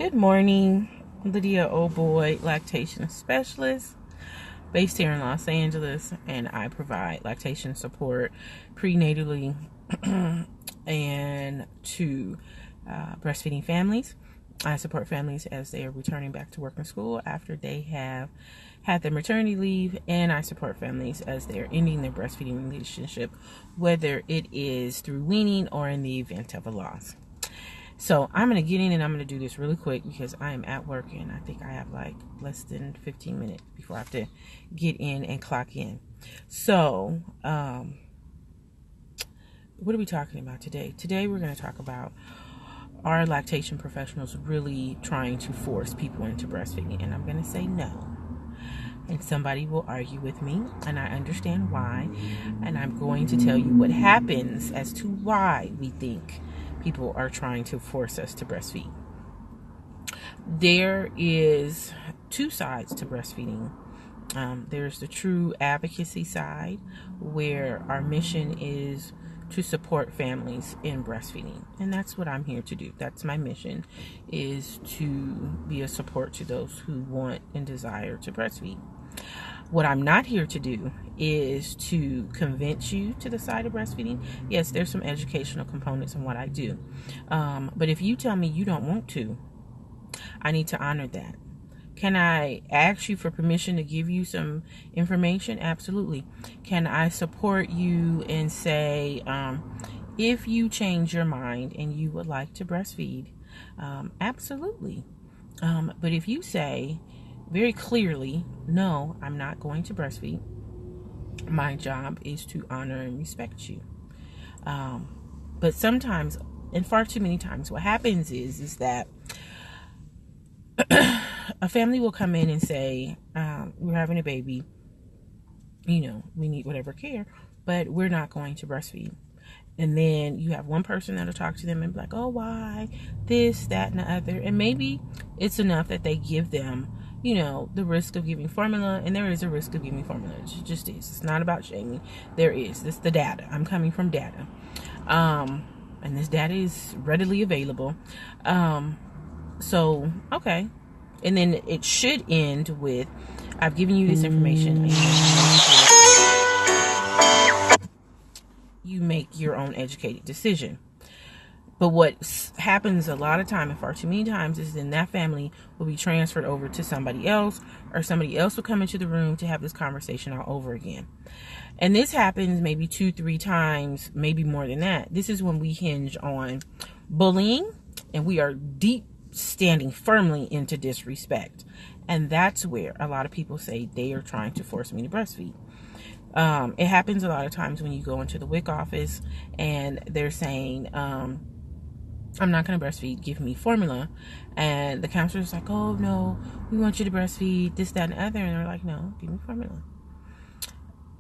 Good morning, Lydia Boy, lactation specialist based here in Los Angeles, and I provide lactation support prenatally and to breastfeeding families. I support families as they are returning back to work and school after they have had their maternity leave, and I support families as they are ending their breastfeeding relationship, whether it is through weaning or in the event of a loss. So I'm going to get in and I'm going to do this really quick because I am at work and I think I have like less than 15 minutes before I have to get in and clock in. So, what are we talking about today? Today we're going to talk about, are lactation professionals really trying to force people into breastfeeding? And I'm going to say no. And somebody will argue with me, and I understand why. And I'm going to tell you what happens as to why we think people are trying to force us to breastfeed. There is two sides to breastfeeding. There's the true advocacy side, where our mission is to support families in breastfeeding. And that's what I'm here to do. That's my mission, is to be a support to those who want and desire to breastfeed. What I'm not here to do is to convince you to the side of breastfeeding. Yes, there's some educational components in what I do. But if you tell me you don't want to, I need to honor that. Can I ask you for permission to give you some information? Absolutely. Can I support you and say, if you change your mind and you would like to breastfeed? Absolutely. But if you say very clearly, no, I'm not going to breastfeed, my job is to honor and respect you. But sometimes, and far too many times, what happens is that a family will come in and say, we're having a baby, we need whatever care, but we're not going to breastfeed. And then you have one person that'll talk to them and be like, oh, why? This, that, and the other. And maybe it's enough that they give them, the risk of giving formula. And there is a risk of giving formula. It just is. It's not about shaming. There is. This is the data. I'm coming from data. And this data is readily available. So, okay. And then it should end with, I've given you this information. You make your own educated decision. But what happens a lot of time, and far too many times, is then that family will be transferred over to somebody else, or somebody else will come into the room to have this conversation all over again. And this happens maybe 2-3 times, maybe more than that. This is when we hinge on bullying, and we are deep standing firmly into disrespect. And that's where a lot of people say they are trying to force me to breastfeed. It happens a lot of times when you go into the WIC office and they're saying, I'm not going to breastfeed, give me formula. And the counselor's like, oh, no, we want you to breastfeed, this, that, and the other. And they're like, no, give me formula.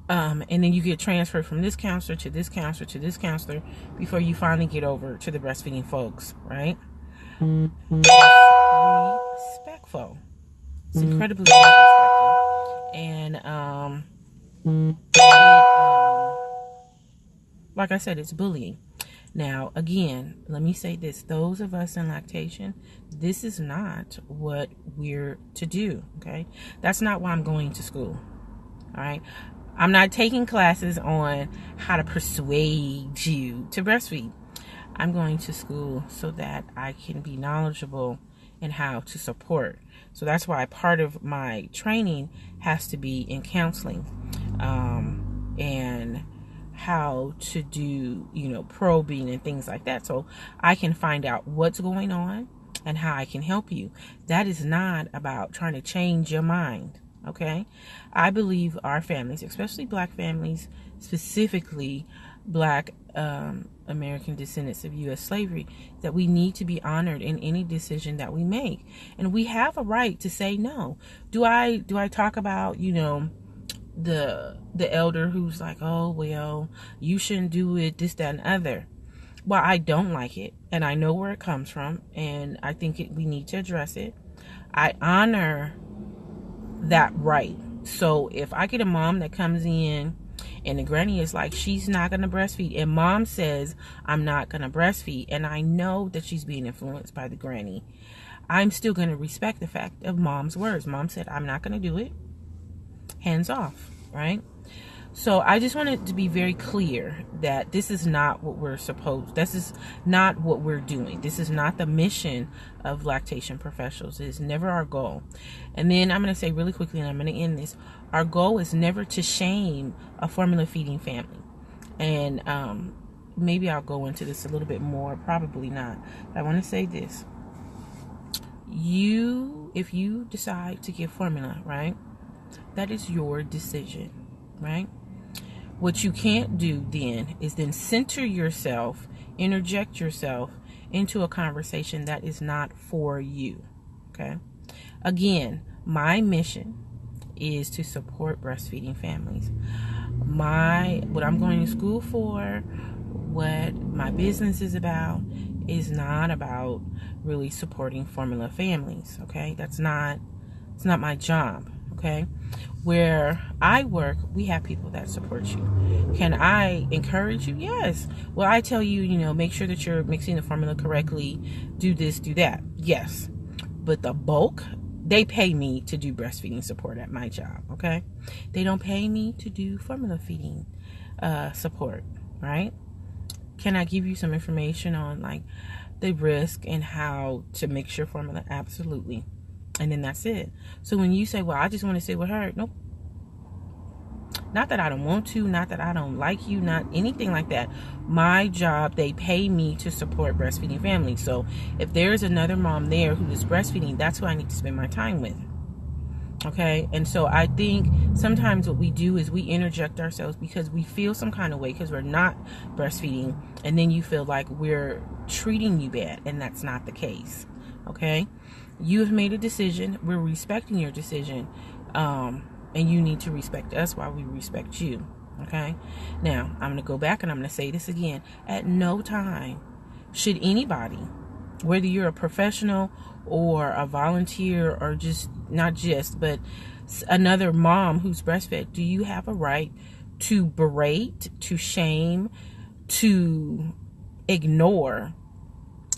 And then you get transferred from this counselor to this counselor to this counselor before you finally get over to the breastfeeding folks, right? Respectful. It's incredibly disrespectful. And, like I said, it's bullying. Now, again, let me say this. Those of us in lactation, this is not what we're to do, okay? That's not why I'm going to school, all right? I'm not taking classes on how to persuade you to breastfeed. I'm going to school so that I can be knowledgeable in how to support. So that's why part of my training has to be in counseling, and how to do, probing and things like that, so I can find out what's going on and how I can help you. That is not about trying to change your mind, okay? I believe our families, especially Black families, specifically Black American descendants of U.S. slavery, that we need to be honored in any decision that we make, and we have a right to say no. Do I talk about, the elder who's like, oh, well, you shouldn't do it, this, that, and other? Well, I don't like it, and I know where it comes from, and I think we need to address it. I honor that right. So if I get a mom that comes in And the granny is like, she's not going to breastfeed. And mom says, I'm not going to breastfeed. And I know that she's being influenced by the granny. I'm still going to respect the fact of mom's words. Mom said, I'm not going to do it. Hands off, right? So I just wanted to be very clear that this is not what we're supposed, this is not what we're doing. This is not the mission of lactation professionals. It is never our goal. And then I'm going to say really quickly, and I'm going to end this, our goal is never to shame a formula feeding family. And maybe I'll go into this a little bit more, probably not. But I want to say this. If you decide to give formula, right, that is your decision, right? What you can't do then is then center yourself, interject yourself into a conversation that is not for you, okay? Again, my mission is to support breastfeeding families. What I'm going to school for, what my business is about, is not about really supporting formula families, okay? It's not my job, okay? Where I work, we have people that support you. Can I encourage you? Yes. Well, I tell you, make sure that you're mixing the formula correctly. Do this, do that. Yes. But the bulk, they pay me to do breastfeeding support at my job, okay? They don't pay me to do formula feeding support, right? Can I give you some information on like the risk and how to mix your formula? Absolutely. And then that's it. So when you say, well, I just want to sit with her. Nope. Not that I don't want to, not that I don't like you, not anything like that. My job, they pay me to support breastfeeding families. So if there's another mom there who is breastfeeding, that's who I need to spend my time with. Okay? And so I think sometimes what we do is we interject ourselves because we feel some kind of way because we're not breastfeeding. And then you feel like we're treating you bad. And that's not the case. Okay? You have made a decision. We're respecting your decision. And you need to respect us while we respect you. Okay? Now, I'm going to go back and I'm going to say this again. At no time should anybody, whether you're a professional or a volunteer or but another mom who's breastfed, do you have a right to berate, to shame, to ignore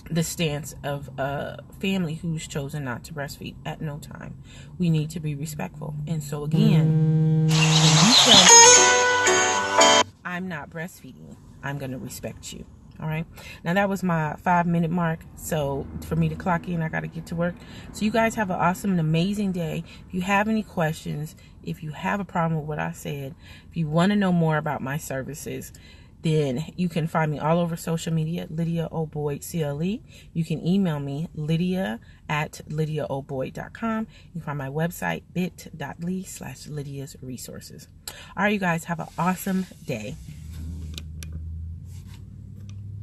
the stance of a family who's chosen not to breastfeed? At no time. We need to be respectful. And so again, when you tell me I'm not breastfeeding, I'm going to respect you. All right. Now that was my 5-minute mark. So for me to clock in, I got to get to work. So you guys have an awesome and amazing day. If you have any questions, if you have a problem with what I said, if you want to know more about my services, then you can find me all over social media, Lydia O'Boyd CLE. You can email me, lydia@lydiaoboyd.com. You can find my website, bit.ly/Lydia's Resources. All right, you guys have an awesome day.